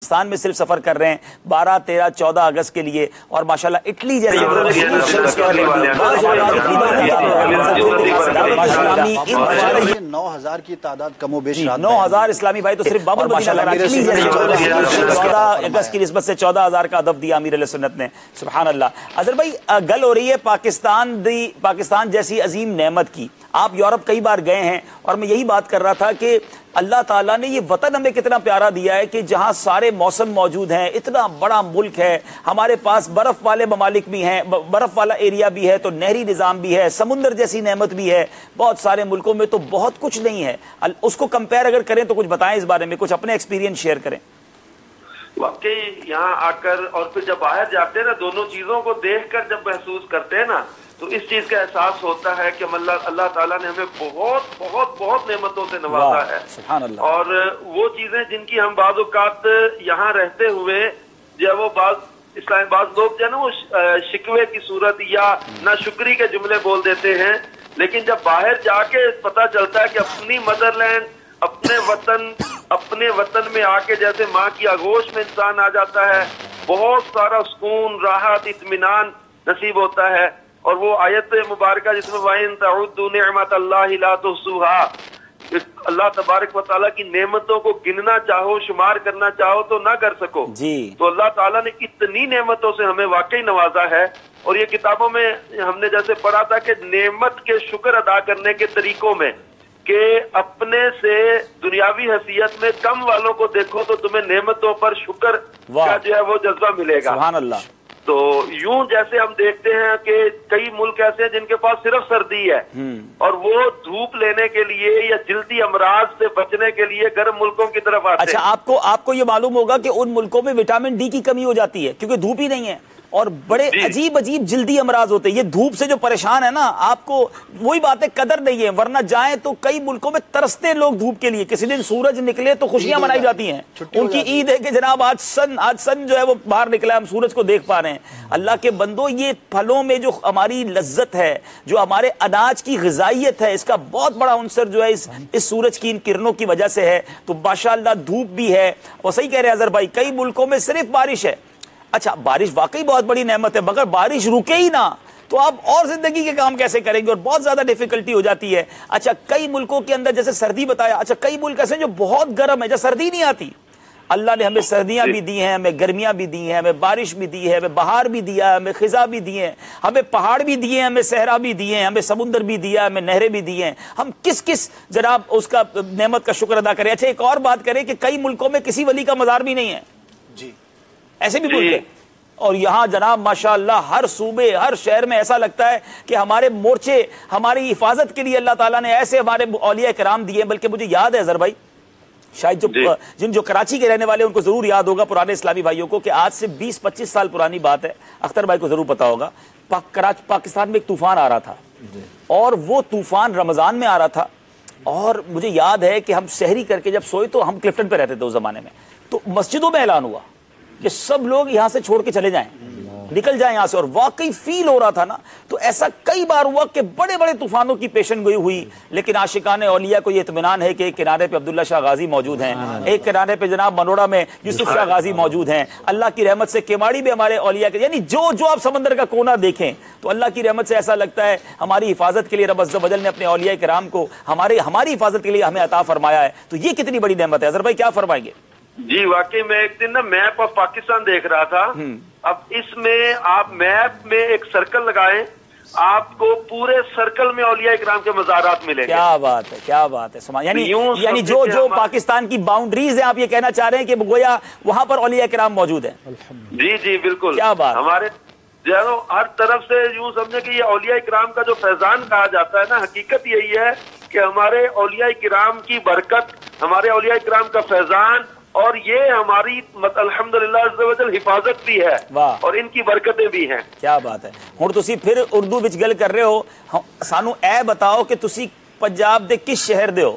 پاکستان میں صرف سفر کر رہے ہیں 12, 13, 14 اگست کے لیے, اور ماشاءاللہ اٹلی جیسے 9,000 کی تعداد کم و بیش 9,000 اسلامی بھائی تو صرف باب المدینہ 14 اگست کی نسبت سے 14,000 کا ہدف دیا امیر علیہ سنت نے. سبحان اللہ. اظہر بھائی گل ہو رہی ہے پاکستان جیسی عظیم نعمت کی. آپ یورپ کئی بار گئے ہیں اور میں یہی بات کر رہا تھا کہ اللہ تعالیٰ نے یہ وطن ہمیں کتنا پیارا دیا ہے کہ جہاں سارے موسم موجود ہیں, اتنا بڑا ملک ہے, ہمارے پاس برف والے ممالک بھی ہیں, برف والا ایریا بھی ہے, تو نہری نظام بھی ہے, سمندر جیسی نعمت بھی ہے. بہت سارے ملکوں میں تو بہت کچھ نہیں ہے. اس کو کمپیئر اگر کریں تو کچھ بتائیں اس بارے میں, کچھ اپنے ایکسپیرینس شیئر کریں. واقعی یہاں آ کر اور پھر جب باہر جاتے ہیں نا, دونوں چیزوں کو دیکھ کر جب محسوس کرتے ہیں نا, تو اس چیز کا احساس ہوتا ہے کہ اللہ تعالیٰ نے ہمیں بہت بہت بہت نعمتوں سے نوازا ہے. سبحان اللہ. اور وہ چیزیں جن کی ہم بعض اوقات یہاں رہتے ہوئے جو وہ بعض لوگ جو ہے نا وہ شکوے کی صورت یا ناشکری کے جملے بول دیتے ہیں, لیکن جب باہر جا کے پتہ چلتا ہے کہ اپنی مدر لینڈ, اپنے وطن میں آ کے جیسے ماں کی آغوش میں انسان آ جاتا ہے, بہت سارا سکون, راحت, اطمینان نصیب ہوتا ہے. اور وہ آیت مبارکہ جس میں وَإِن تَعُدُّوا نِعْمَةَ اللَّهِ لَا تُحْصُوهَا, اللہ تبارک و تعالیٰ کی نعمتوں کو گننا چاہو, شمار کرنا چاہو تو نہ کر سکو. تو اللہ تعالیٰ نے اتنی نعمتوں سے ہمیں واقعی نوازا ہے. اور یہ کتابوں میں ہم نے جیسے پڑھا تھا کہ نعمت کے شکر ادا کرنے کے طریقوں میں کہ اپنے سے دنیاوی حیثیت میں کم والوں کو دیکھو تو تمہیں نعمتوں پر شکر کا جو ہے وہ جذبہ ملے گا. سبحان اللہ. تو یوں جیسے ہم دیکھتے ہیں کہ کئی ملک ایسے ہیں جن کے پاس صرف سردی ہے, اور وہ دھوپ لینے کے لیے یا جلدی امراض سے بچنے کے لیے گرم ملکوں کی طرف آتے ہیں. اچھا, آپ کو یہ معلوم ہوگا کہ ان ملکوں میں وٹامن ڈی کی کمی ہو جاتی ہے کیونکہ دھوپ ہی نہیں ہے, اور بڑے عجیب جلدی امراض ہوتے ہیں. یہ دھوپ سے جو پریشان ہے نا, آپ کو وہی باتیں قدر نہیں ہے, ورنہ جائیں تو کئی ملکوں میں ترستے ہیں لوگ دھوپ کے لیے. کسی دن سورج نکلے تو خوشیاں منائی جاتی ہیں, ان کی عید ہے کہ جناب آج سن جو ہے وہ باہر نکلا ہے, ہم سورج کو دیکھ پا رہے ہیں. اللہ کے بندو, یہ پھلوں میں جو ہماری لذت ہے, جو ہمارے اناج کی غذائیت ہے, اس کا بہت بڑا عنصر جو ہے اس سورج کی ان کرنوں کی وجہ سے ہے. تو ماشاءاللہ دھوپ بھی ہے. اور صحیح کہہ رہے ہیں اظہر بھائی, کئی ملکوں میں صرف بارش ہے. اچھا, بارش واقعی بہت بڑی نعمت ہے, مگر بارش رکے ہی نہ تو آپ اور زندگی کے کام کیسے کریں گے, اور بہت زیادہ ڈیفیکلٹی ہو جاتی ہے. اچھا, کئی ملکوں کے اندر جیسے سردی بتایا, اچھا کئی ملک ایسے جو بہت گرم ہے, جہاں سردی نہیں آتی. اللہ نے ہمیں سردیاں بھی دی ہیں, ہمیں گرمیاں بھی دی ہیں, ہمیں بارش بھی دی ہے, ہمیں بہار بھی دیا ہے, ہمیں خزاں بھی دی ہیں, ہمیں پہاڑ بھی دیے ہیں, ہمیں صحرا بھی دیے ہیں, ہمیں سمندر بھی دیا ہے, ہمیں نہریں بھی دی ہیں. ہم کس جناب اس کا نعمت کا شکر ادا کریں. اچھا, ایک اور بات کریں کہ کئی ملکوں میں کسی ولی کا مزار بھی نہیں ہے. جی, ایسے بھی ملک ہیں. اور یہاں جناب ماشاءاللہ ہر صوبے, ہر شہر میں ایسا لگتا ہے کہ ہمارے مورچے ہماری حفاظت کے لیے اللہ تعالیٰ نے ایسے ہمارے اولیاء کرام دیے. بلکہ مجھے یاد ہے اظہر بھائی, شاید جو کراچی کے رہنے والے ان کو ضرور یاد ہوگا, پرانے اسلامی بھائیوں کو, کہ آج سے 20-25 سال پرانی بات ہے, اختر بھائی کو ضرور پتا ہوگا, پاکستان میں ایک طوفان آ رہا تھا, اور وہ طوفان رمضان میں آ رہا تھا. اور مجھے یاد ہے کہ ہم سحری کر کے جب سوئے, تو ہم کلفٹن پہ رہتے تھے اس زمانے میں, تو مسجدوں میں اعلان ہوا کہ سب لوگ یہاں سے چھوڑ کے چلے جائیں, نکل جائیں یہاں سے. اور واقعی فیل ہو رہا تھا نا. تو ایسا کئی بار ہوا کہ بڑے بڑے طوفانوں کی پیشن گوئی ہوئی, لیکن عاشقان اولیاء کو یہ اطمینان ہے کہ ایک کنارے پہ عبداللہ شاہ غازی موجود ہیں, ایک کنارے پہ جناب منوڑا میں یوسف شاہ غازی موجود ہیں. اللہ کی رحمت سے کیماڑی بھی ہمارے اولیاء کے, یعنی جو آپ سمندر کا کونا دیکھیں تو اللہ کی رحمت سے ایسا لگتا ہے ہماری حفاظت کے لیے رب عز و جل نے اپنے اولیاء کرام کو ہماری حفاظت کے لیے ہمیں عطا فرمایا ہے. تو یہ کتنی بڑی نعمت ہے. اظہر بھائی کیا فرمائیں گے؟ جی واقعی, میں ایک دن نا میپ آف پاکستان دیکھ رہا تھا. اب اس میں آپ میپ میں ایک سرکل لگائیں, آپ کو پورے سرکل میں اولیاء کرام کے مزارات ملیں گے. کیا بات ہے, کیا بات ہے. یعنی جو پاکستان کی باؤنڈریز ہیں, آپ یہ کہنا چاہ رہے ہیں کہ گویا وہاں پر اولیاء کرام موجود ہیں. جی بالکل. کیا بات. ہمارے ہر طرف سے یوں سمجھے کہ یہ اولیاء کرام کا جو فیضان کہا جاتا ہے نا, حقیقت یہی ہے کہ ہمارے اولیاء کرام کی برکت, ہمارے اولیاء کرام کا فیضان, اور یہ ہماری الحمدللہ عز و جل حفاظت بھی ہے, اور ان کی برکتیں بھی ہیں. کیا بات ہے. ہن تسی پھر اردو وچ گل کر رہے ہو, سانو اے بتاؤ کہ تسی پنجاب دے کس شہر دے ہو؟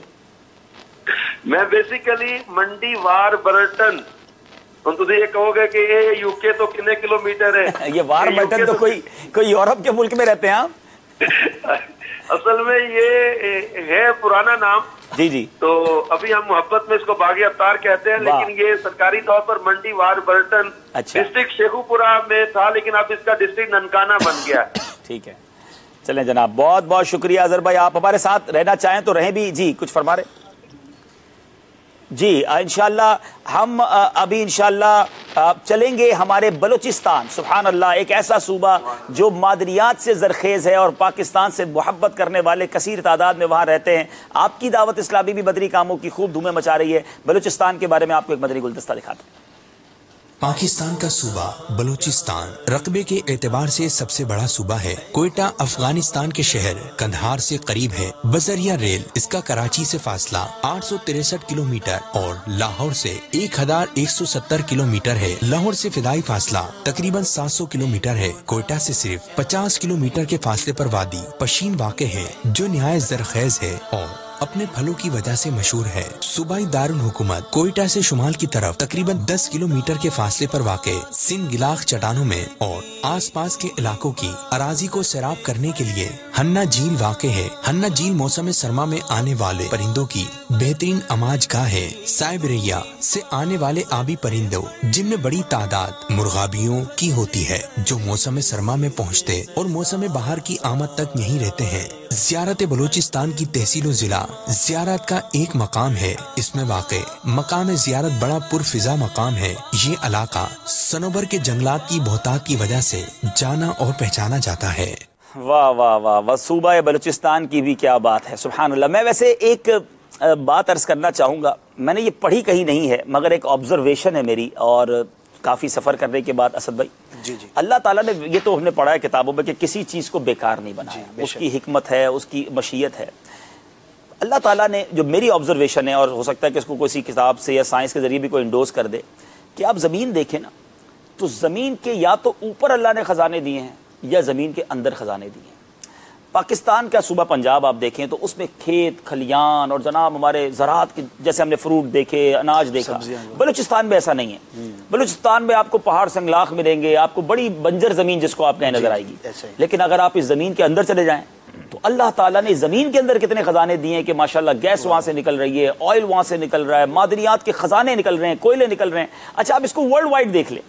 میں بیسیکلی منڈی وار برٹن. ہن تسی یہ کہو گے کہ یہ یو کے تو کتنے کلومیٹر ہے؟ یہ وار برٹن تو کوئی یورپ کے ملک میں رہتے ہیں آپ. اصل میں یہ ہے پرانا نام, جی جی. تو ابھی ہم محبت میں اس کو باغ ابتار کہتے ہیں، لیکن یہ سرکاری طور پر منڈی وار برٹن ڈسٹرکٹ شیخو پورہ میں تھا، لیکن اب اس کا ڈسٹرکٹ ننکانہ بن گیا. ٹھیک ہے، چلیں جناب، بہت بہت شکریہ اظہر بھائی، آپ ہمارے ساتھ رہنا چاہیں تو رہیں بھی. جی کچھ فرما رہے جی. انشاءاللہ ہم ابھی انشاءاللہ چلیں گے ہمارے بلوچستان. سبحان اللہ، ایک ایسا صوبہ جو معدنیات سے زرخیز ہے اور پاکستان سے محبت کرنے والے کثیر تعداد میں وہاں رہتے ہیں. آپ کی دعوت اسلامی بھی مدنی کاموں کی خوب دھومیں مچا رہی ہے. بلوچستان کے بارے میں آپ کو ایک مدنی گلدستہ دکھاتے ہیں. پاکستان کا صوبہ بلوچستان رقبے کے اعتبار سے سب سے بڑا صوبہ ہے. کوئٹہ افغانستان کے شہر قندھار سے قریب ہے. بذریعہ ریل اس کا کراچی سے فاصلہ 863 کلومیٹر اور لاہور سے 1170 کلومیٹر ہے. لاہور سے فضائی فاصلہ تقریباً 700 کلومیٹر ہے. کوئٹہ سے صرف 50 کلومیٹر کے فاصلے پر وادی پشین واقع ہے جو نہایت زرخیز ہے اور اپنے پھلوں کی وجہ سے مشہور ہے. صوبائی دارالحکومت کوئٹہ سے شمال کی طرف تقریباً 10 کلومیٹر کے فاصلے پر واقع سندھ گلاخ چٹانوں میں اور آس پاس کے علاقوں کی اراضی کو سیراب کرنے کے لیے ہنہ جھیل واقع ہے. ہنہ جھیل موسم سرما میں آنے والے پرندوں کی بہترین اماج گاہ ہے. سائبیریا سے آنے والے آبی پرندوں جن میں بڑی تعداد مرغابیوں کی ہوتی ہے جو موسم سرما میں پہنچتے اور موسم بہار کی آمد تک یہیں رہتے ہیں. زیارت بلوچستان کی تحصیل و ضلع زیارت کا ایک مقام ہے. اس میں واقع مقام زیارت بڑا پرفضا مقام ہے. یہ علاقہ صنوبر کے جنگلات کی بہتات کی وجہ سے جانا اور پہچانا جاتا ہے. واہ واہ واہ واہ، صوبہ بلوچستان کی بھی کیا بات ہے، سبحان اللہ. میں ویسے ایک بات عرض کرنا چاہوں گا، میں نے یہ پڑھی کہیں نہیں ہے مگر ایک آبزرویشن ہے میری، اور کافی سفر کرنے کے بعد اسد بھائی، جی جی، اللہ تعالیٰ نے یہ تو ہم نے پڑھا ہے کتابوں میں کہ کسی چیز کو بیکار نہیں بنایا، اس کی حکمت ہے، اس کی مشیت ہے. اللہ تعالیٰ نے جو میری آبزرویشن ہے، اور ہو سکتا ہے کہ اس کو کسی کتاب سے یا سائنس کے ذریعے بھی کوئی انڈوز کر دے، کہ آپ زمین دیکھیں نا تو زمین کے یا تو اوپر اللہ نے خزانے دیے ہیں یا زمین کے اندر خزانے دیے ہیں. پاکستان کا صوبہ پنجاب آپ دیکھیں تو اس میں کھیت کھلیان اور جناب ہمارے زراعت کی، جیسے ہم نے فروٹ دیکھے، اناج دیکھا. بلوچستان میں ایسا نہیں ہے. بلوچستان میں آپ کو پہاڑ سنگلاخ ملیں گے، آپ کو بڑی بنجر زمین جس کو آپ کہیں نظر آئے گی. لیکن اگر آپ اس زمین کے اندر چلے جائیں تو اللہ تعالیٰ نے زمین کے اندر کتنے خزانے دیے ہیں کہ ماشاءاللہ گیس وہاں سے نکل رہی ہے، آئل وہاں سے نکل رہا ہے، معدنیات کے خزانے نکل رہے ہیں، کوئلے نکل رہے ہیں. اچھا آپ اس کو ورلڈ وائڈ دیکھ لیں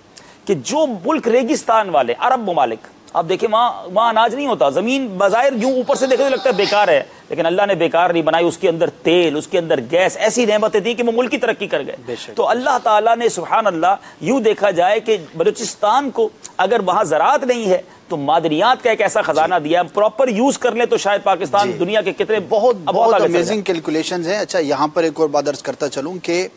کہ جو ملک ریگستان والے عرب ممالک، آپ دیکھیں وہاں اناج نہیں ہوتا، زمین بظاہر یوں اوپر سے دیکھے تو لگتا ہے بیکار ہے، لیکن اللہ نے بیکار نہیں بنائی. اس کے اندر تیل، اس کے اندر گیس، ایسی نعمتیں دی کہ وہ ملک کی ترقی کر گئے. تو اللہ تعالیٰ نے سبحان اللہ یوں دیکھا جائے کہ بلوچستان کو اگر وہاں زراعت نہیں ہے تو معدنیات کا ایک ایسا خزانہ دیا ہے، پراپر یوز کر لیں تو شاید پاکستان دنیا کے کتنے بہت امیزنگ کیلکولیشنز ہیں. اچھا یہاں پر ایک اور بات عرض کرتا چلوں کہ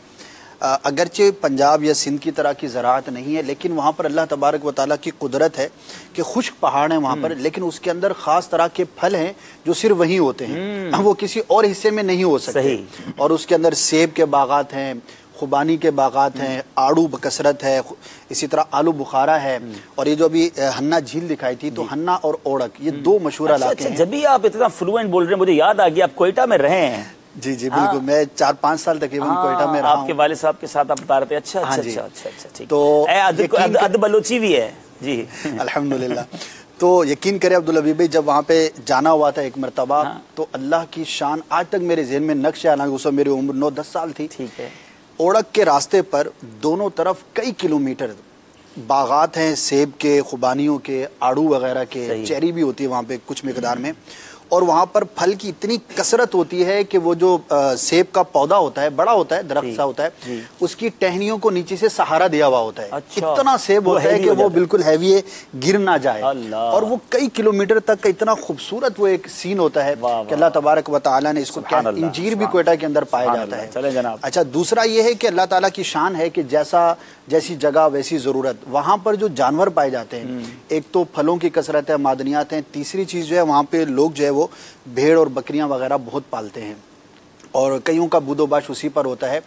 اگرچہ پنجاب یا سندھ کی طرح کی زراعت نہیں ہے، لیکن وہاں پر اللہ تبارک و تعالیٰ کی قدرت ہے کہ خشک پہاڑ ہیں وہاں پر، لیکن اس کے اندر خاص طرح کے پھل ہیں جو صرف وہیں ہوتے ہیں، وہ کسی اور حصے میں نہیں ہو سکتے. اور اس کے اندر سیب کے باغات ہیں، خوبانی کے باغات ہیں، آڑو بکثرت ہے، اسی طرح آلو بخارا ہے. اور یہ جو ابھی ہنہ جھیل دکھائی تھی تو ہنہ اور اوڑک یہ دو مشہور علاقے ہیں. جب بھی آپ اتنا فلوئنٹ بول رہے ہیں مجھے یاد آ گیا آپ کوئٹہ میں رہے ہیں. جی جی بالکل، میں 4-5 سال تقریباً کوئٹہ میں رہا ہوں. آپ کے والد صاحب کے ساتھ آپ بتا رہے تھے. اچھا اچھا اچھا اچھا ٹھیک. تو ادب بلوچی بھی ہے جی الحمدللہ. تو یقین کرے عبدالحبیب بھائی، جب وہاں پہ جانا ہوا تھا ایک مرتبہ تو اللہ کی شان آج تک میرے ذہن میں نقش ہے، حالانکہ اس وقت میری عمر 9-10 سال تھی. ٹھیک ہے. اوڑک کے راستے پر دونوں طرف کئی کلومیٹر باغات ہیں، سیب کے، خوبانیوں کے، آڑو وغیرہ کے، چیری بھی ہوتی ہے وہاں پہ کچھ مقدار میں. اور وہاں پر پھل کی اتنی کثرت ہوتی ہے کہ وہ جو سیب کا پودا ہوتا ہے، بڑا ہوتا ہے، درخت سا ہوتا ہے، اس کی ٹہنیوں کو نیچے سے سہارا دیا ہوا ہوتا ہے. اتنا سیب ہوتا ہے کہ وہ بالکل ہیوی ہے، گر نہ جائے. اور وہ کئی کلومیٹر تک کا اتنا خوبصورت وہ ایک سین ہوتا ہے کہ اللہ تبارک و تعالیٰ نے اس کو کیا. انجیر بھی کوئٹہ کے اندر پایا جاتا ہے. اچھا دوسرا یہ ہے کہ اللہ تعالیٰ کی شان ہے کہ جیسی جگہ ویسی ضرورت. وہاں پر جو جانور پائے جاتے ہیں، ایک تو پھلوں کی کثرت ہے، معدنیات ہیں. تیسری چیز جو ہے وہاں پہ لوگ جو ہے وہ بھیڑ اور بکریاں وغیرہ بہت پالتے ہیں اور کئیوں کا بود و باش اسی پر ہوتا ہے.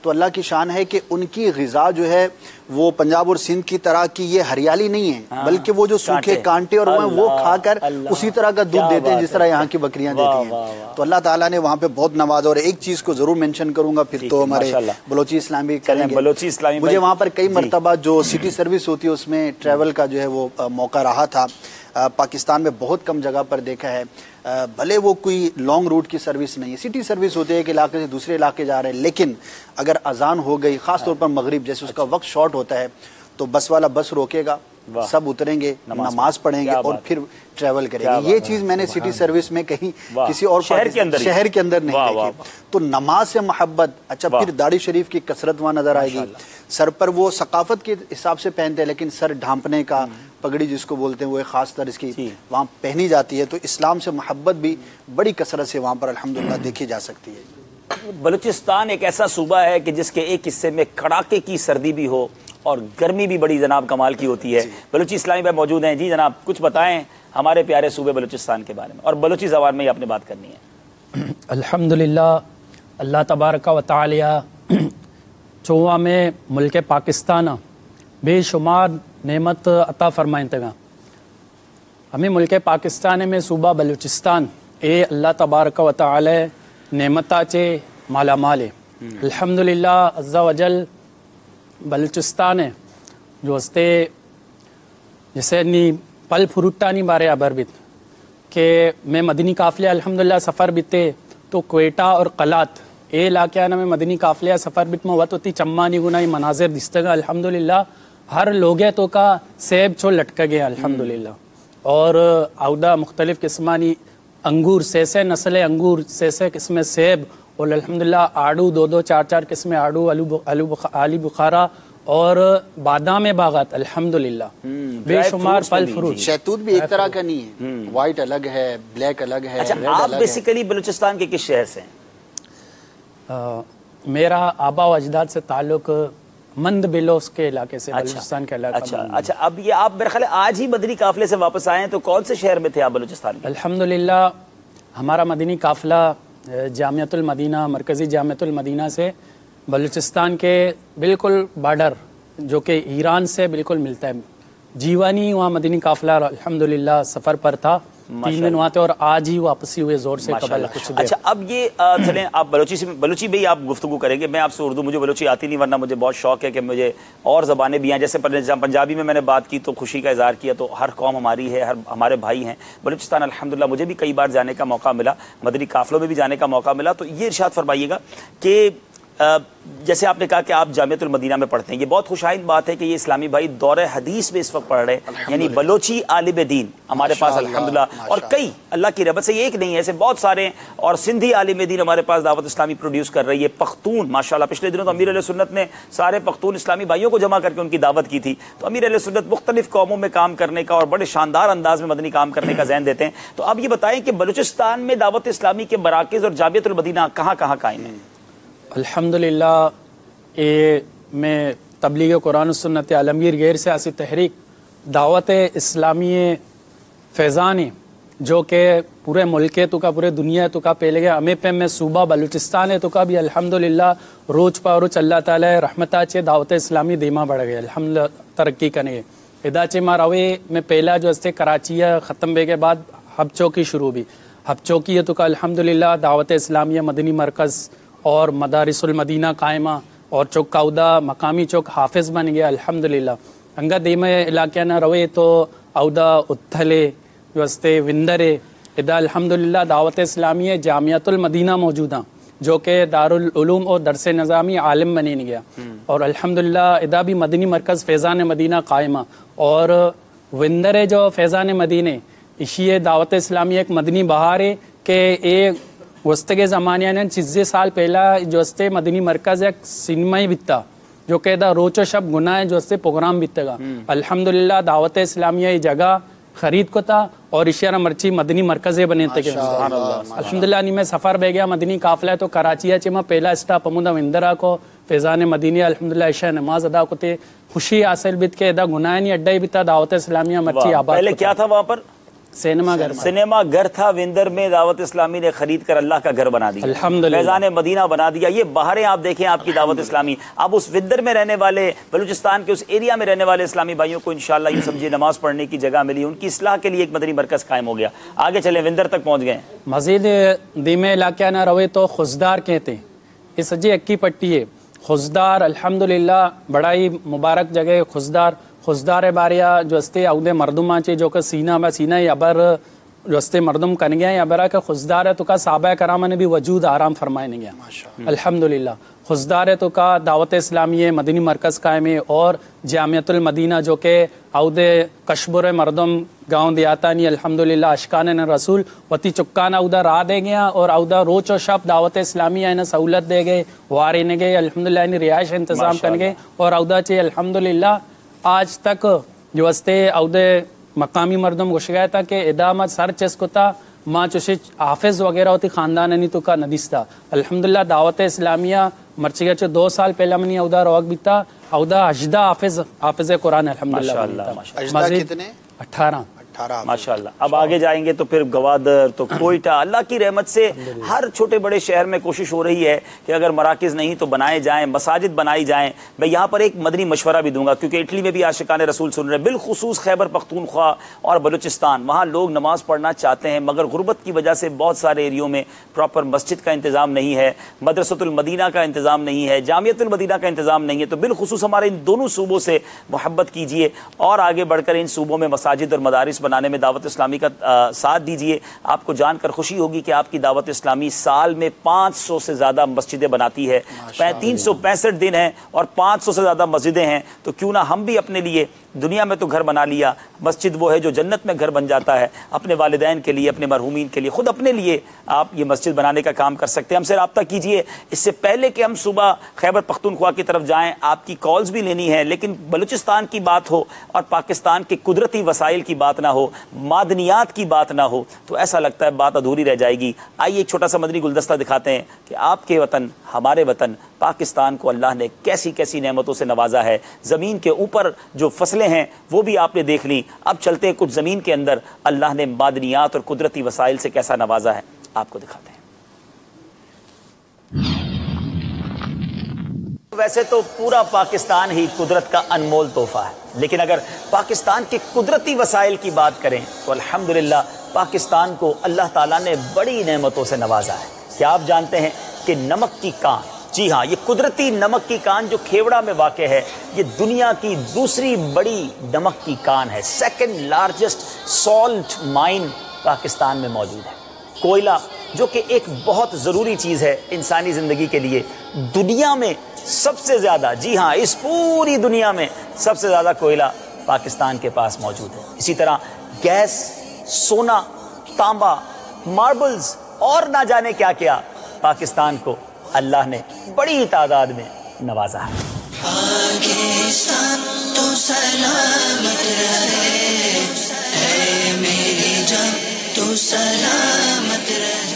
تو اللہ کی شان ہے کہ ان کی غذا جو ہے وہ پنجاب اور سندھ کی طرح کی یہ ہریالی نہیں ہے، بلکہ وہ جو سوکھے کانٹے اور وہ کھا کر اسی طرح کا دودھ دیتے ہیں جس طرح یہاں کی بکریاں دیتی ہیں. تو اللہ تعالیٰ نے وہاں پہ بہت نوازا. اور ایک چیز کو ضرور مینشن کروں گا، پھر تو ہمارے بلوچی اسلامی کریں گے. مجھے وہاں پر کئی مرتبہ جو سٹی سروس ہوتی ہے اس میں ٹریول کا جو ہے وہ موقع رہا تھا. پاکستان میں بہت کم جگہ پر دیکھا ہے، بھلے وہ کوئی لانگ روٹ کی سروس نہیں ہے، سٹی سروس ہوتی ہے کہ علاقے سے دوسرے علاقے جا رہے ہیں، لیکن اگر اذان ہو گئی، خاص طور پر مغرب جیسے اس کا وقت شارٹ ہوتا ہے، تو بس والا بس روکے گا، سب اتریں گے، نماز پڑھیں گے اور پھر ٹریول کریں گے. یہ چیز میں نے سٹی سروس میں کہیں کسی اور شہر کے اندر نہیں دیکھی. تو نماز سے محبت. اچھا، پھر داڑھی شریف کی کثرت وہاں نظر آئے گی. سر پر وہ ثقافت کے حساب سے پہنتے ہیں، لیکن سر ڈھانپنے کا، پگڑی جس کو بولتے ہیں، وہ ایک خاص طرح کی وہاں پہنی جاتی ہے. تو اسلام سے محبت بھی بڑی کثرت سے وہاں پر الحمدللہ دیکھی جا سکتی ہے. بلوچستان ایک ایسا صوبہ ہے کہ جس کے ایک حصے میں کڑاکے کی سردی بھی ہو اور گرمی بھی بڑی جناب کمال کی ہوتی ہے. بلوچی اسلامی بھائی موجود ہیں. جی جناب کچھ بتائیں ہمارے پیارے صوبے بلوچستان کے بارے میں، اور بلوچی زبان میں ہی آپ نے بات کرنی ہے. الحمدللہ اللہ تبارک و تعالی چوہاں میں ملک پاکستان بے شمار نعمت عطا فرمائیں تگا. ہمیں ملک پاکستان میں صوبہ بلوچستان اے اللہ تبارک و تعالی نعمتہ چے مالا مال ہے. الحمدللہ عز و جل بلوچستان ہے جو ہستے جیسے نی پل فروٹا نہیں بارے ابر بیت کہ میں مدنی قافلے الحمدللہ سفر بیتے تو کوئٹہ اور قلات اے علاقے میں مدنی قافلے سفر بیت میں وقت ہوتی چمانی گنائی مناظر دستگا الحمدللہ ہر لوگے تو کا سیب چھو لٹک گیا الحمدللہ. اور عودہ مختلف قسمانی انگور سے نسل انگور سے قسم سیب اور الحمدللہ آڑو دو چار قسم آڑو آلی بخارا اور بادام باغات الحمدللہ بے شمار پھل فروٹ. شہتوت بھی ایک طرح کا نہیں ہے، وائٹ الگ ہے، بلیک الگ ہے. اچھا، آپ بیسیکلی بلوچستان کے کس شہر سے ہیں؟ میرا آبا و اجداد سے تعلق مند بلوس کے علاقے سے، بلوچستان کے علاقہ. اچھا، اب یہ آپ میرے خیال آج ہی مدنی قافلے سے واپس آئے ہیں، تو کون سے شہر میں تھے آپ بلوچستان کے؟ الحمدللہ ہمارا مدنی قافلہ جامعۃ المدینہ، مرکزی جامعۃ المدینہ سے بلوچستان کے بالکل بارڈر جو کہ ایران سے بالکل ملتا ہے، جیوانی وہاں مدنی قافلہ الحمدللہ سفر پر تھا. 3 دن وہاں تھے اور آج ہی واپسی ہوئے زور سے قبل کچھ دیر. اچھا، اب یہ چلیں آپ بلوچی بھی آپ گفتگو کریں گے. میں آپ سے اردو، مجھے بلوچی آتی نہیں، ورنہ مجھے بہت شوق ہے کہ مجھے اور زبانیں بھی ہیں. جیسے پنجابی میں نے بات کی تو خوشی کا اظہار کیا، تو ہر قوم ہماری ہے، ہمارے بھائی ہیں. بلوچستان الحمدللہ مجھے بھی کئی بار جانے کا موقع ملا، مدنی قافلوں میں بھی جانے کا موقع ملا. تو یہ ارشاد فرمائیے گا کہ جیسے آپ نے کہا کہ آپ جامعۃ المدینہ میں پڑھتے ہیں، یہ بہت خوشائند بات ہے کہ یہ اسلامی بھائی دور حدیث میں اس وقت پڑھ رہے ہیں، یعنی بلوچی عالم دین ہمارے پاس الحمدللہ. اور کئی اللہ کی رحمت سے، یہ ایک نہیں ہے، ایسے بہت سارے. اور سندھی عالم دین ہمارے پاس دعوت اسلامی پروڈیوس کر رہی ہے. پختون ماشاءاللہ پچھلے دنوں تو امیر علیہ سنت نے سارے پختون اسلامی بھائیوں کو جمع کر کے ان کی دعوت کی تھی. تو امیر علیہ سنت مختلف قوموں میں کام کرنے کا اور بڑے شاندار انداز میں مدنی کام کرنے کا ذہن دیتے ہیں. تو اب یہ بتائیں کہ بلوچستان میں دعوت اسلامی کے مراکز اور جامعۃ المدینہ کہاں کہاں قائم ہیں؟ الحمدللہ میں تبلیغ قرآن و سنت عالمگیر غیر سیاسی تحریک دعوت اسلامی فیضان جو کہ پورے ملک تو کا پورے دنیا تو کا پہلے گیا ہمیں پہ میں صوبہ بلوچستان ہے تو کا بھی الحمدللہ روز پا روز اللہ تعالی رحمتہ چے دعوت اسلامی دیما بڑھ گئے الحمدللہ ترقی کرنے ادا چے ماروے میں پہلا جو استے کراچی ختم بے کے بعد ہب چوکی شروع بھی ہب چوکی ہے تو کا الحمدللہ دعوت اسلامیہ مدنی مرکز اور مدارس المدینہ قائمہ اور چوک کاؤدہ مقامی چوک حافظ بن گیا الحمدللہ. انگا دیمہ علاقہ نہ روے تو اودہ اتھلے جو استے وندرے ادا الحمدللہ دعوت اسلامی جامعۃ المدینہ موجودہ جو کہ دارالعلوم اور درس نظامی عالم بنی گیا. اور الحمدللہ ادا بھی مدنی مرکز فیضان مدینہ قائمہ اور وندرے جو فیضان مدینہ اسی دعوت اسلامی ایک مدنی بہار ہے کہ ایک وسط کے زمانے نے 6 سال پہلا جو استے مدنی مرکز ایک سینمائی بیتا جو کہ دا روچ و شب گناہ ہے جو استے پروگرام بیتے گا الحمدللہ دعوت اسلامیہ یہ جگہ خرید کو تھا اور اشارہ مرچی مدنی مرکز بنے تھے الحمدللہ نہیں میں سفر بے گیا مدنی قافلہ تو کراچی ہے میں پہلا اسٹاپ پمودہ وندرہ کو فیضان مدینہ الحمدللہ عشاء نماز ادا کو تے خوشی حاصل بیت کے ادا گناہ نہیں اڈائی بیتا دعوت اسلامیہ مرچی آباد. پہلے کیا تھا وہاں پر؟ سنیما گھر تھا وندر میں، دعوت اسلامی نے خرید کر اللہ کا گھر بنا دیا، الحمدللہ فیضان مدینہ بنا دیا۔ یہ باہریں آپ دیکھیں آپ کی دعوت اسلامی، اب اس وندر میں رہنے والے، بلوچستان کے اس ایریا میں رہنے والے اسلامی بھائیوں کو انشاءاللہ یہ سمجھے نماز پڑھنے کی جگہ ملی، ان کی اصلاح کے لیے ایک مدنی مرکز قائم ہو گیا۔ آگے چلیں، وندر تک پہنچ گئے۔ مزید دیمے علاقہ نہ روے تو خزدار کہتے ہیں، اس سجی اکی پٹی ہے خزدار، الحمدللہ بڑا ہی مبارک جگہ خزدار باریا جو استے عہدے مردمہ چے جو کہ سینہ ابر جو استے مردم کن گیا یا برا کہ خزدار ہے تو کا صحابہ کرام نے بھی وجود آرام فرمائے نہیں گیا، الحمدللہ خزدار ہے تو کا دعوت اسلامی مدنی مرکز قائم ہے، اور جامعۃ المدینہ جو کہ عہدے کشبر مردم گاؤں دیاتا نہیں، الحمدللہ اشکان رسول وتی چکان عہدہ راہ دے گیا، اور عہدہ روچ و شب دعوت اسلامی انہیں سہولت دے گئے، وارے نے گئے الحمدللہ انہیں رہائش انتظام کر گئے، اور عہدہ چے الحمدللہ آج تک جو استے عہدے مقامی مردم گوش گیا تھا کہ ادامت سر چس کو تھا ماں چوشی حافظ وغیرہ ہوتی خاندان نہیں تو کا ندیس تھا، الحمدللہ دعوت اسلامیہ مرچگہ چے 2 سال پہلا منی عہدہ روک بھی تھا، عہدہ اجدہ حافظ قرآن الحمدللہ، مزید 18 ماشاءاللہ۔ اب آگے جائیں گے تو پھر گوادر تو کوئٹہ، اللہ کی رحمت سے ہر چھوٹے بڑے شہر میں کوشش ہو رہی ہے کہ اگر مراکز نہیں تو بنائے جائیں، مساجد بنائی جائیں۔ میں یہاں پر ایک مدنی مشورہ بھی دوں گا کیونکہ اٹلی میں بھی عاشقان رسول سن رہے ہیں، بالخصوص خیبر پختونخوا اور بلوچستان، وہاں لوگ نماز پڑھنا چاہتے ہیں مگر غربت کی وجہ سے بہت سارے ایریوں میں پراپر مسجد کا انتظام نہیں ہے، مدرسۃ المدینہ کا انتظام نہیں ہے، جامعۃ المدینہ کا انتظام نہیں ہے، تو بالخصوص ہمارے ان دونوں صوبوں سے محبت کیجئے اور آگے بڑھ کر ان صوبوں میں مساجد اور مدارس بنانے میں دعوت اسلامی کا ساتھ دیجئے۔ آپ کو جان کر خوشی ہوگی کہ آپ کی دعوت اسلامی سال میں 500 سے زیادہ مسجدیں بناتی ہے، 365 دن ہیں اور 500 سے زیادہ مسجدیں ہیں، تو کیوں نہ ہم بھی اپنے لیے دنیا میں تو گھر بنا لیا، مسجد وہ ہے جو جنت میں گھر بن جاتا ہے، اپنے والدین کے لیے، اپنے مرحومین کے لیے، خود اپنے لیے آپ یہ مسجد بنانے کا کام کر سکتے ہیں۔ ہم سے رابطہ کیجئے، اس سے پہلے کہ ہم صبح خیبر پختونخوا کی طرف جائیں، آپ کی کالز بھی لینی ہے، لیکن بلوچستان کی بات ہو اور پاکستان کے قدرتی وسائل کی بات نہ ہو، معدنیات کی بات نہ ہو تو ایسا لگتا ہے بات ادھوری رہ جائے گی۔ آئیے ایک چھوٹا سا مدنی گلدستہ دکھاتے ہیں کہ آپ کے وطن، ہمارے وطن پاکستان کو اللہ نے کیسی کیسی نعمتوں سے نوازا ہے۔ زمین کے اوپر جو فصلیں ہیں وہ بھی آپ نے دیکھ لی، اب چلتے ہیں کچھ زمین کے اندر اللہ نے معدنیات اور قدرتی وسائل سے کیسا نوازا ہے، آپ کو دکھاتے ہیں۔ ویسے تو پورا پاکستان ہی قدرت کا انمول تحفہ ہے، لیکن اگر پاکستان کے قدرتی وسائل کی بات کریں تو الحمدللہ پاکستان کو اللہ تعالیٰ نے بڑی نعمتوں سے نوازا ہے۔ کیا آپ جانتے ہیں کہ نمک کی کان، جی ہاں، یہ قدرتی نمک کی کان جو کھیوڑا میں واقع ہے، یہ دنیا کی دوسری بڑی نمک کی کان ہے، 2nd largest salt mine Pakistan میں موجود ہے۔ کوئلہ جو کہ ایک بہت ضروری چیز ہے انسانی زندگی کے لیے، دنیا میں سب سے زیادہ، جی ہاں، اس پوری دنیا میں سب سے زیادہ کوئلہ پاکستان کے پاس موجود ہے۔ اسی طرح گیس، سونا، تانبا، ماربلز اور نہ جانے کیا کیا پاکستان کو اللہ نے بڑی تعداد میں نوازا ہے۔ پاکستان تو سلامت رہے، اے میری جان تو سلامت رہے۔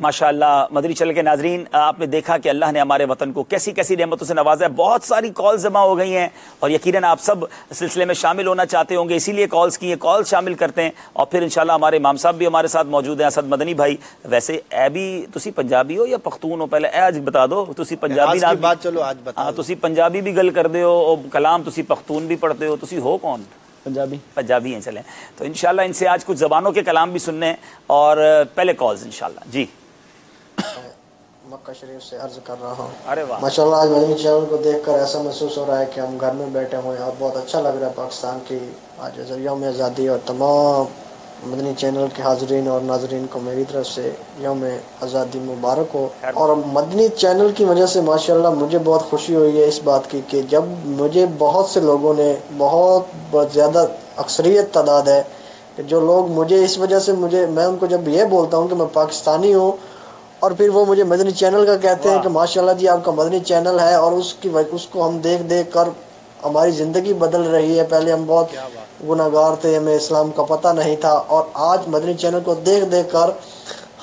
ماشاءاللہ مدری چل کے ناظرین، آپ نے دیکھا کہ اللہ نے ہمارے وطن کو کیسی کیسی نعمتوں سے نوازا ہے۔ بہت ساری کالز جمع ہو گئی ہیں اور یقیناً آپ سب سلسلے میں شامل ہونا چاہتے ہوں گے، اسی لیے کالز کی ہیں، کال شامل کرتے ہیں اور پھر انشاءاللہ ہمارے امام صاحب بھی ہمارے ساتھ موجود ہیں، اسد مدنی بھائی۔ ویسے اے بھی تسی پنجابی ہو یا پختون ہو؟ پہلے اے آج بتا دو، تسی پنجابی نہ بات، چلو آج بتا، تسی پنجابی بھی گل کر دے ہو اور کلام تسی پختون بھی پڑھتے ہو، تسی ہو کون؟ پنجابی ہیں۔ چلیں تو انشاءاللہ ان سے آج کچھ زبانوں کے کلام بھی سننے ہیں اور پہلے کالز انشاءاللہ۔ جی مکہ شریف سے عرض کر رہا ہوں۔ ارے واہ، ماشاءاللہ آج مدنی چینل کو دیکھ کر ایسا محسوس ہو رہا ہے کہ ہم گھر میں بیٹھے ہوئے ہیں اور بہت اچھا لگ رہا ہے۔ پاکستان کی آج یوم آزادی اور تمام مدنی چینل کے حاضرین اور ناظرین کو میری طرف سے یوم آزادی مبارک ہو۔ اور مدنی چینل کی وجہ سے ماشاءاللہ مجھے بہت خوشی ہوئی ہے اس بات کی کہ جب مجھے بہت سے لوگوں نے، بہت زیادہ اکثریت تعداد ہے کہ جو لوگ مجھے اس وجہ سے، میں ان کو جب یہ بولتا ہوں کہ میں پاکستانی ہوں اور پھر وہ مجھے مدنی چینل کا کہتے ہیں کہ ماشاءاللہ جی آپ کا مدنی چینل ہے، اور اس کو ہم دیکھ دیکھ کر ہماری زندگی بدل رہی ہے۔ پہلے ہم بہت گناہ گار تھے، ہمیں اسلام کا پتہ نہیں تھا، اور آج مدنی چینل کو دیکھ دیکھ کر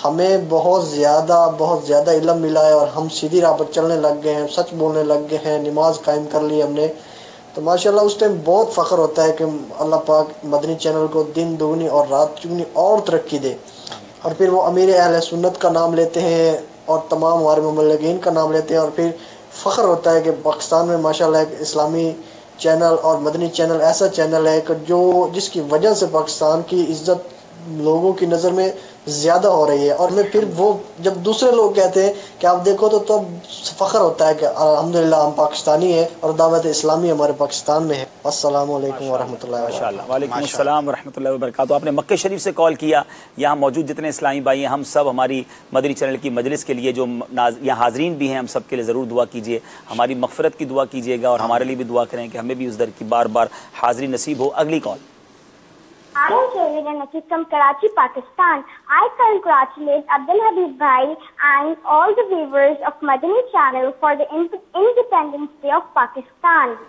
ہمیں بہت زیادہ علم ملا ہے اور ہم سیدھی راہ پر چلنے لگ گئے ہیں، سچ بولنے لگ گئے ہیں، نماز قائم کر لی ہم نے۔ تو ماشاءاللہ اس ٹائم بہت فخر ہوتا ہے کہ اللہ پاک مدنی چینل کو دن دگنی اور رات چگنی اور ترقی دے. اور پھر وہ امیر اہل سنت کا نام لیتے ہیں اور تمام ہمارے مبلغین کا نام لیتے ہیں، اور پھر فخر ہوتا ہے کہ پاکستان میں ماشاءاللہ ایک اسلامی چینل اور مدنی چینل ایسا چینل ہے کہ جس کی وجہ سے پاکستان کی عزت لوگوں کی نظر میں زیادہ ہو رہی ہے. اور میں پھر وہ جب دوسرے لوگ کہتے ہیں کہ آپ دیکھو تو تب فخر ہوتا ہے کہ الحمدللہ ہم پاکستانی ہیں اور دعوت اسلامی ہمارے پاکستان میں ہے. السلام علیکم ورحمۃ اللہ وبرکاتہ. وعلیکم السلام ورحمۃ اللہ وبرکاتہ. آپ نے مکہ شریف سے کال کیا. یہاں موجود جتنے اسلامی بھائی ہیں ہم سب ہماری مدنی چینل کی مجلس کے لیے جو یہاں حاضرین بھی ہیں ہم سب کے لیے ضرور دعا کیجیے، ہماری مغفرت کی دعا کیجیے گا اور ہمارے لیے بھی دعا کریں کہ ہمیں بھی اس در کی بار بار حاضری نصیب ہو. اگلی کال. I am Shavina Nakib from Karachi, Pakistan. I congratulate Abdul Habib Bhai and all the viewers of Madani channel for the Independence Day of Pakistan.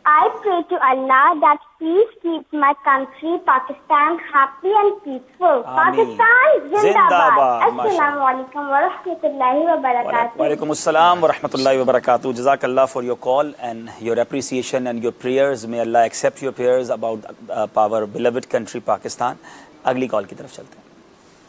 I pray to Allah that peace keeps my country, Pakistan, happy and peaceful. Pakistan Zindabad. Assalamu alaikum wa rahmatullahi wa barakatuh. Wa alaikum assalam wa rahmatullahi wa barakatuh. Jazakallah for your call and your appreciation and your prayers. May Allah accept your prayers about our beloved country, Pakistan. Agli call ki taraf chalte hain.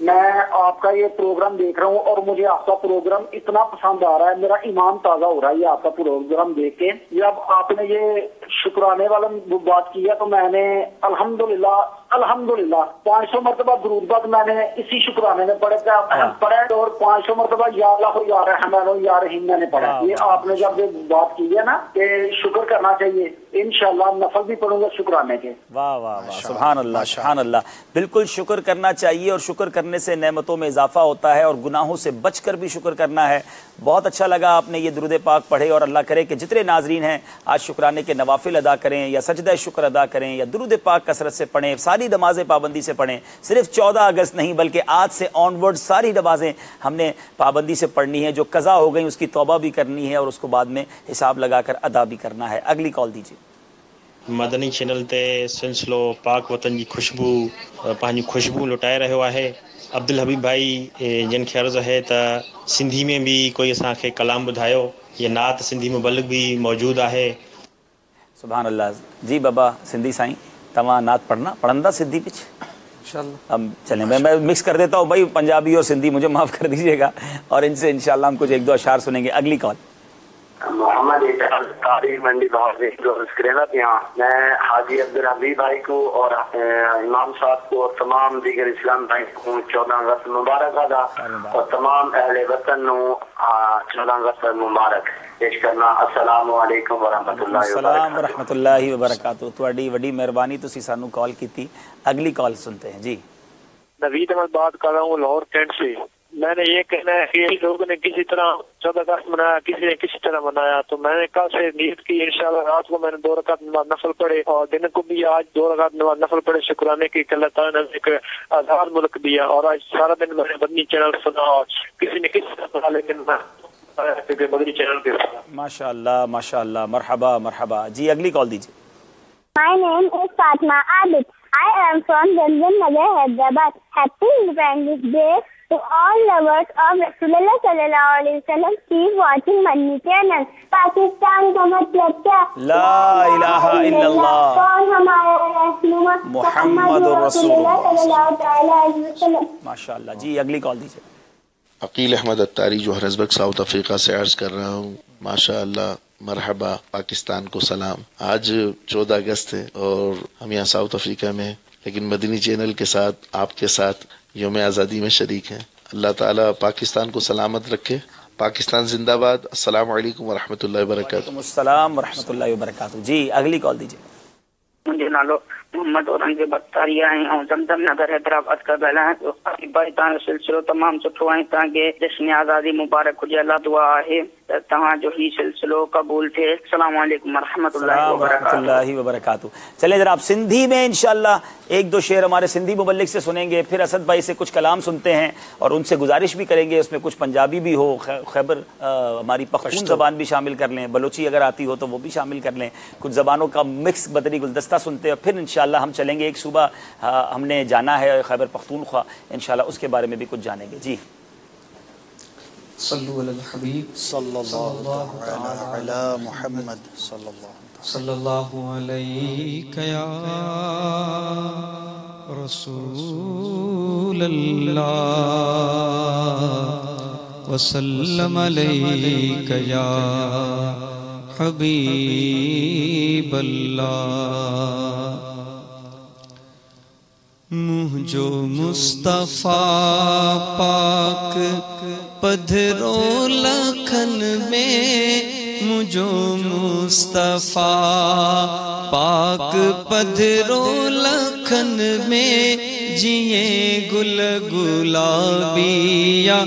میں آپ کا یہ programme دیکھ رہا ہوں اور مجھے آپ کا پروگرام اتنا پسند آ رہا ہے، میرا ایمان تازہ ہو رہا ہے یہ آپ کا پروگرام دیکھ کے. جب آپ نے یہ شکرانے والا بات کی ہے تو میں نے الحمدللہ 500 مرتبہ درود پاک میں نے اسی شکرانے میں پڑھا اور 500 مرتبہ یا اللہ یا رحمان یا رحیم میں نے پڑھا. یہ آپ نے جب بات کی ہے نا کہ شکر کرنا چاہیے، انشاءاللہ نفل بھی پڑھوں گا شکرانے کے. واہ واہ واہ، سبحان اللہ سبحان اللہ. بالکل شکر کرنا چاہیے اور شکر کرنے سے نعمتوں میں اضافہ ہوتا ہے اور گناہوں سے بچ کر بھی شکر کرنا ہے. بہت اچھا لگا آپ نے یہ درود پاک پڑھے اور اللہ کرے کہ جتنے ناظرین ہیں آج شکرانے کے نوافل ادا کریں یا سجدہ شکر ادا کریں یا درود پاک کثرت سے پڑھیں، ساری نمازیں پابندی سے پڑھیں. صرف 14 اگست نہیں بلکہ آج سے آن ورڈ ساری نمازیں ہم نے پابندی سے پڑھنی ہے. جو قضا ہو گئیں اس کی توبہ بھی کرنی ہے اور اس کو بعد میں حساب لگا کر ادا بھی کرنا ہے. اگلی کال دیجیے. مدنی چینل تے سلسلو پاک وطن کی خوشبو پانی خوشبو لٹائے رہو ہے. عبدل حبیب بھائی جن کے عرض ہے تا سندھی میں بھی کوئی اساں کے کلام بدھایو، یہ نعت سندھی مبلغ بھی موجود ہے. سبحان اللہ. جی بابا سندھی سائیں تمام نعت پڑھندا سندھی پچ انشاءاللہ. اب چلیں میں مکس کر دیتا ہوں بھائی، پنجابی اور سندھی مجھے معاف کر دیجیے گا اور ان سے انشاءاللہ ہم کچھ ایک دو اشعار سنیں گے. اگلی کال. محمد تاریخ منڈی میں حاجی عبدالحبیب بھائی کو اور امام صاحب کو اور تمام دیگر اسلام بھائی کو 14 اگست مبارک ادا اور تمام اہل وطن 14 اگست مبارک پیش کرنا. السلام علیکم ورحمۃ اللہ وبرکاتہ. السلام ورحمۃ اللہ وبرکاتہ. تھوڑی وڈی مہربانی تسی سانو کال کی. اگلی کال سنتے ہیں. جی نوید احمد بات کر رہا ہوں لاہور کینٹ سے. میں نے یہ کہنا ہے کہ لوگوں نے کسی طرح 14 اگست منایا، کسی نے کسی طرح منایا، تو میں نے کل سے نیت کی انشاءاللہ رات کو میں نے 2 رکعت نماز نفل پڑھے اور دن کو بھی آج 2 رکعت نماز نفل پڑھے شکرانے کی کہ اللہ تعالیٰ نے ایک آزاد ملک دیا. اور آج سارا دن میں نے مدنی چینل سنا اور کسی نے کسی طرح سنا، لیکن میں مدنی چینل پہ ماشاء اللہ ماشاء اللہ. مرحبا مرحبا. جی اگلی کال دیجیے. My name is Fatma Abid. I am from Zanjan Nagar, Hyderabad. Happy Independence Day to all lovers of Rasulullah sallallahu alaihi wasallam. Keep watching Madani channel. Pakistan کا مطلب کیا؟ لا الہ الا اللہ کون ہمارے رہنما محمد رسول اللہ صلی اللہ تعالی علیہ وسلم. ماشاء اللہ. جی اگلی کال دیجیے. عقیل احمد اتاری جو ہرزبرگ ساؤتھ افریقہ سے عرض کر رہا ہوں. ماشاء اللہ مرحبا. پاکستان کو سلام. آج 14 اگست ہے اور ہم یہاں ساؤتھ افریقہ میں ہیں، لیکن مدنی چینل کے ساتھ آپ کے ساتھ یوم آزادی میں شریک ہیں. اللہ تعالیٰ پاکستان کو سلامت رکھے. پاکستان زندہ باد. السلام علیکم ورحمۃ اللہ وبرکاتہ. وعلیکم السلام ورحمۃ اللہ وبرکاتہ. جی اگلی کال دیجیے. مجھے نالو محمد اورنگزیب بختاریا ہیں اور زمزم نگر حیدرآباد کا گلا ہے. تو بھائی تاں سلسلو تمام سٹھو ہے تاں کے جشن آزادی مبارک ہوجے. اللہ دعا ہے تہاں جو ہی سلسلو قبول تھے. السلام علیکم ورحمۃ اللہ وبرکاتہ. چلیں ذرا آپ سندھی میں انشاءاللہ ایک دو شعر ہمارے سندھی مبلغ سے سنیں گے، پھر اسد بھائی سے کچھ کلام سنتے ہیں اور ان سے گزارش بھی کریں گے. اس میں کچھ پنجابی بھی ہو، خیبر ہماری پختون زبان بھی شامل کر لیں، بلوچی اگر آتی ہو تو وہ بھی شامل کر لیں. کچھ زبانوں کا مکس بدری گلدستہ سنتے ہیں. پھر انشاءاللہ ہم چلیں گے ایک صوبہ ہم نے جانا ہے خیبر پختونخوا، انشاءاللہ اس کے بارے میں بھی کچھ جانیں گے. جی صلو علی الحبیب صلی اللہ علی محمد صلی اللہ صلی اللہ علیہ یا رسول اللہ وسلم علیک یا حبیب اللہ. مجھو مصطفیٰ پاک پدھرو لکھن میں، مجھو مصطفیٰ پاک پدھرو لکھن میں، جیے گل گلابیا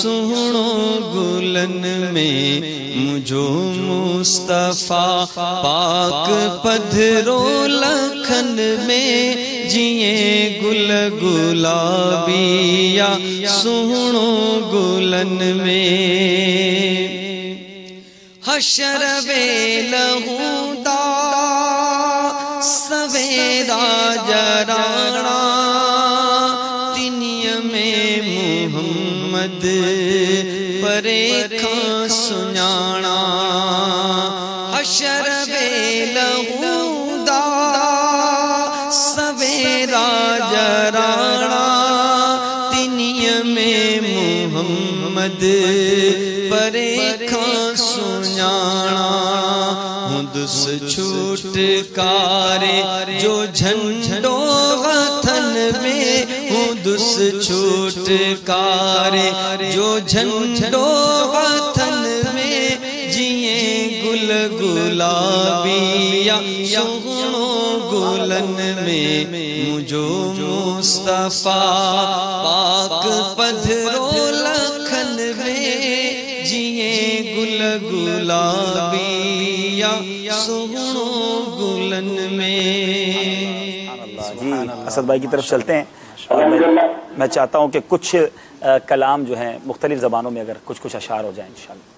سوہنو گلن میں. مجھو مصطفیٰ پاک پدھرو لکھن میں، جیے گل گلابیا سوہنو گلن میں. حشر ویلہوں دا سویرا جرانا، تنیا میں محمد پریکھاں سنانا. حشر ویلہوں دا سویرا جرانا، تنیا میں محمد پریکھاں سنانا. ہندس چھوٹکارے جو جھنڈو وطن میں، ہندس چھوٹکارے جو جھنڈو وطن میں، جیے گل گلابیا سوہنو گلن میں. مجھو مصطفیٰ پاک پدھرو لکھن میں، جیے گل گلابیا سوہنو گلن میں. جی اسد بھائی کی طرف چلتے ہیں، اور میں چاہتا ہوں کہ کچھ کلام جو ہیں مختلف زبانوں میں اگر کچھ اشعار ہو جائیں انشاءاللہ.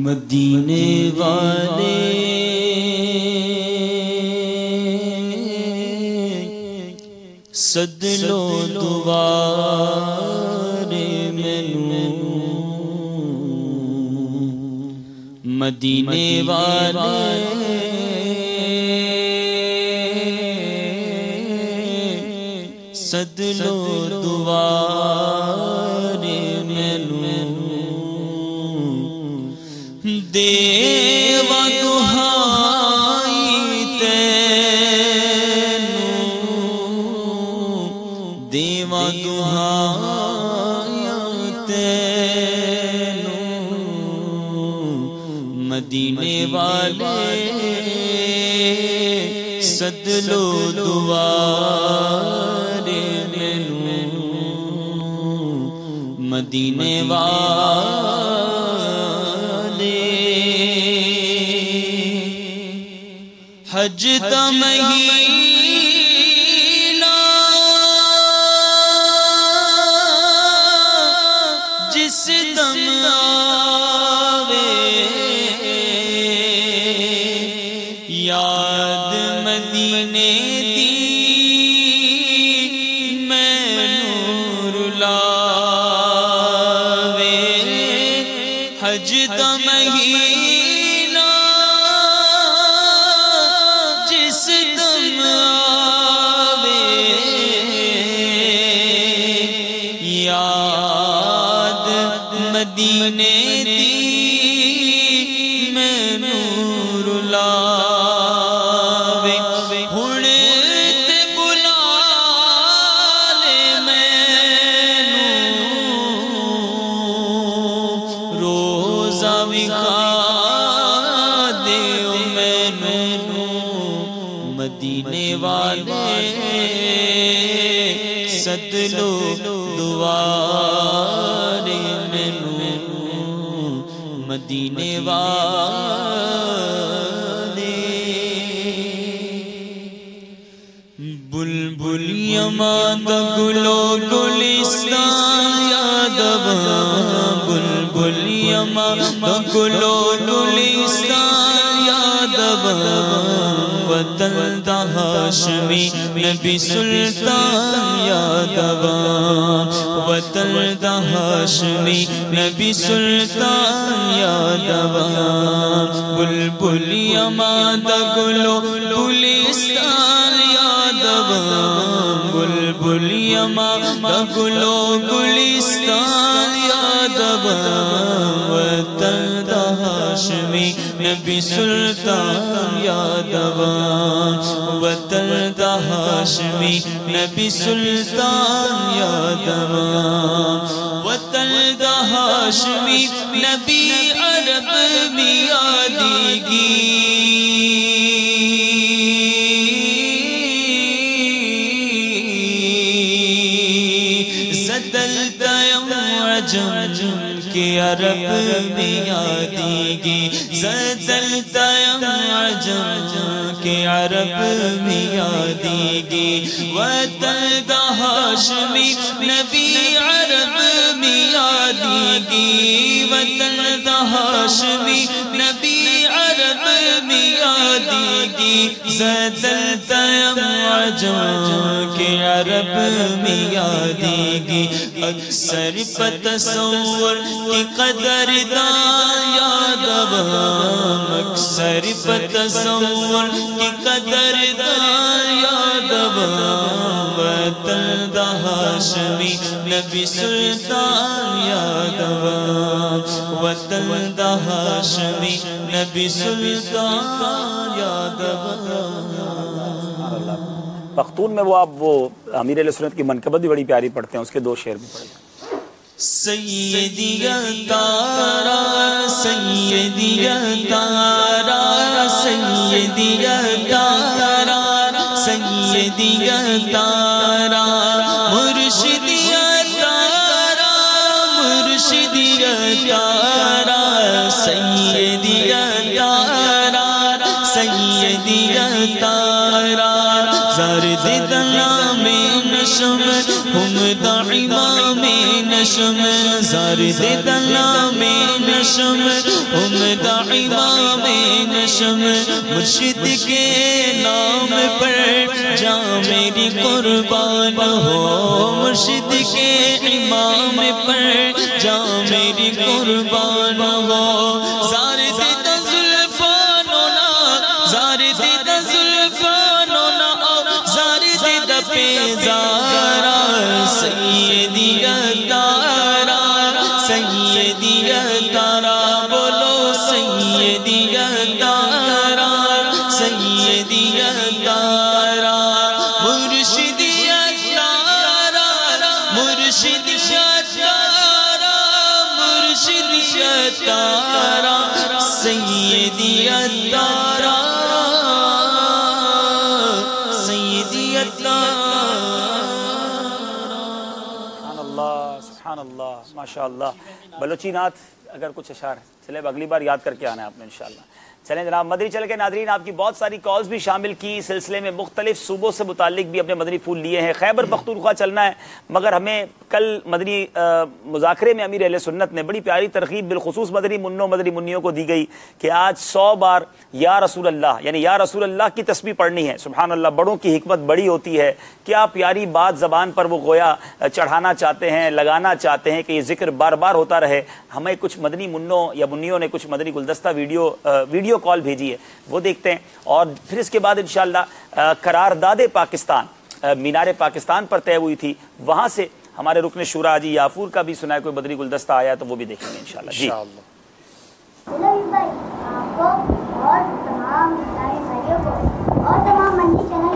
مدینے والے سد لو دوارے مینوں، مدینے والے سد لو دوارے مینوں، دیوا دہائی تینوں، دیوا دہائی تینوں. مدینے والے سد لو دوارے مینوں، مدینے والے. حج دا مہینہ جس دم آوے، یاد مدینے دی مینوں رلاوے. حج دا مہینہ جس دم آوے، یاد مدینے دی مینوں رلاوے. ہن تے بلا لے مینوں، روزہ وکھا دیو مینوں. مدینے والے سد لو دوارے مینوں، مدینے والے. بلبل یماں دا گلو گلستان یاد بلبل یماں دا گلو گلستان یاد دوام وطن دا ہاشمی نبی سلطان یا دوام وطن دا ہاشمی نبی سلطان یا دوام بلبل یمان دا گلو گلستان یا دوام بلبل یمان دا گلو گلستان یا دوام وطن دا ہاشمی نبی سلطان یا دوام وطن دا ہاشمی نبی سلطان یا دوام وطن دا ہاشمی نبی عرب میادیگی زدلتا یم عجم کے عرب میادیگی زدلتا یم عجم کے عرب میادیگی وطن دا ہاشمی نبی عرب میادیگی وطن دا ہاشمی نبی عرب میادیگی زدلتا یم عجم کے عرب میادیگی اکثر پتصور کی قدر دان یا دوام اکثر پتصور کی قدر دان یا دوام وطن دا ہاشمی نبی سلطان یا دوام وطن دا ہاشمی نبی سلطان یا دوام. پختون میں وہ آپ وہ امیر علیہ سنت کی منقبت بھی بڑی پیاری پڑھتے ہیں، اس کے دو شعر بھی پڑھیں. سیدی تارا سیدی تارا سیدی تارا سیدی تارا مرشدی تارا مرشدی تارا سیدی تارا سیدی تارا زرد دلام نشم ہم دا امام نشم زرد دلام نشم ہم دا امام نشم مرشد کے نام پر جا میری قربان ہو مرشد کے امام پر جا میری قربان ہو زارد دا زلفانونا زارد دا زلفانونا زارد دا پیزارا سیدی تارا سیدی تارا بولو سیدی تارا سیدی تارا مرشدی تارا مرشدی تارا مرشدی تارا سیدی تارا سیدی تارا. سبحان اللہ ماشاء اللہ. بلوچی نعت اگر کچھ اشعار چلے اگلی بار یاد کر کے آنا ہے آپ نے انشاءاللہ. چلیں جناب مدنی چینل کے ناظرین آپ کی بہت ساری کالز بھی شامل کی سلسلے میں مختلف صوبوں سے متعلق بھی اپنے مدنی پھول لیے ہیں. خیبر پختونخوا چلنا ہے مگر ہمیں کل مدنی مذاکرے میں امیر اہل سنت نے بڑی پیاری ترغیب بالخصوص مدنی منوں مدنی منیوں کو دی گئی کہ آج 100 بار یا رسول اللہ یعنی یا رسول اللہ کی تسبیح پڑھنی ہے. سبحان اللہ بڑوں کی حکمت بڑی ہوتی ہے. کیا پیاری بات زبان پر وہ گویا چڑھانا چاہتے ہیں لگانا چاہتے ہیں کہ یہ ذکر بار بار ہوتا رہے. ہمیں کچھ مدنی منوں یا منیوں نے کچھ مدنی گلدستہ ویڈیو کال بھیجی ہے وہ دیکھتے ہیں اور پھر اس کے بعد انشاءاللہ قرارداد پاکستان مینار پاکستان پر طے ہوئی تھی وہاں سے ہمارے رکن شورا حاجی یافور کا بھی سنا ہے کوئی مدنی گلدستہ آیا تو وہ بھی دیکھیں گے انشاءاللہ. جی اور تمام مدنی چینل